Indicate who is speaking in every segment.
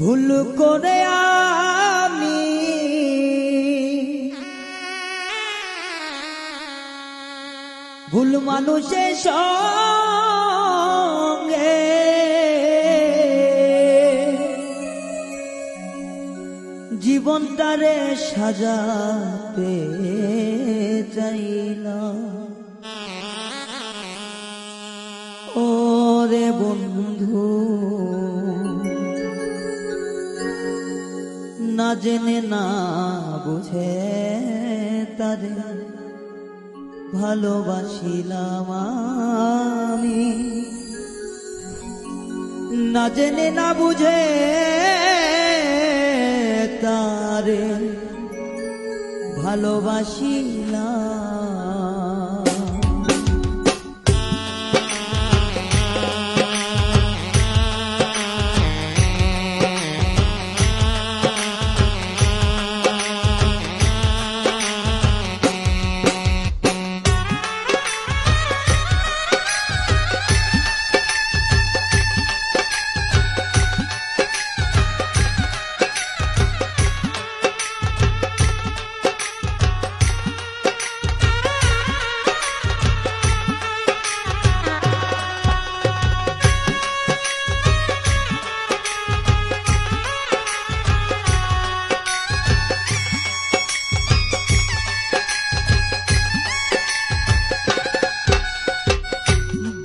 Speaker 1: ভুল করে আমি ভুল মানুষের সঙ্গে জীবনটারে সাজাতে চাইলাম। ওরে বন্ধু, না জেনে না বুঝে তারে ভালোবাসিলাম আমি, না জেনে না বুঝে তারে ভালোবাসিলাম।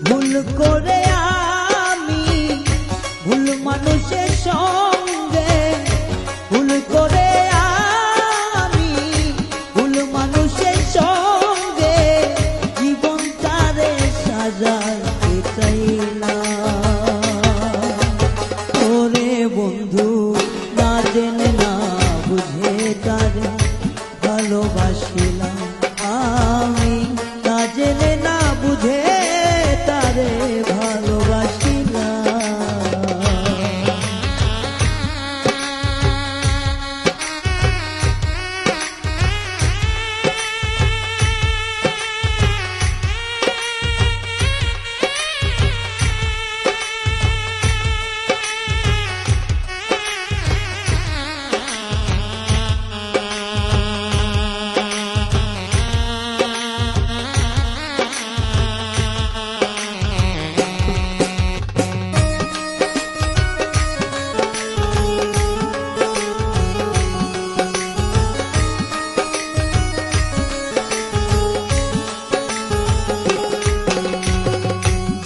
Speaker 1: ভুল করে আমি ভুল মানুষের সঙ্গে, ভুল করে আমি ভুল মানুষের সঙ্গে জীবনটারে সাজাতে চাইলাম। ওরে বন্ধু, না জেনে না বুঝে তারে ভালোবাসিলাম আমি, না জেনে না বুঝে তারে ভালোবাসিলাম।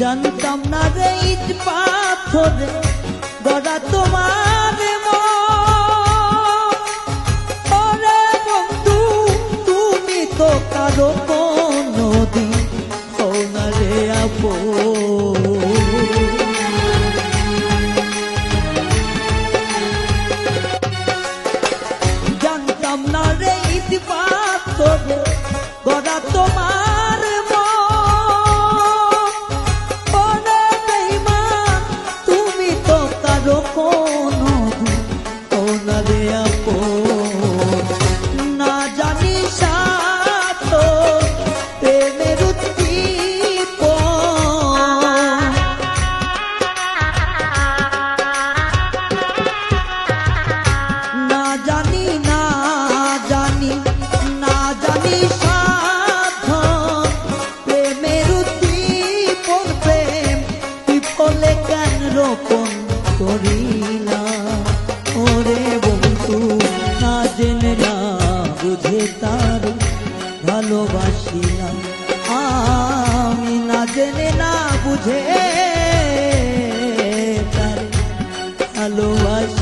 Speaker 1: জানতাম না রে ইট পাথরে গড়া তোমার মন। ওরে বন্ধু, তুমি তো কারো কোনদিন হও না রে আপন। জানতাম না রে ইট পাথরে গড়া তোমার মন। না জানি সাত প্রেমের উদ্দীপন, না জানি না জানি না জানি সাধ প্রেমের উদ্দীপন। প্রেম বিফলে কেন রোপণ করিলাম। ওরে বন্ধু, না জেনে না বুঝে তার ভালোবাসিলাম আমি, না জেনে না বুঝে তার ভালোবাসি।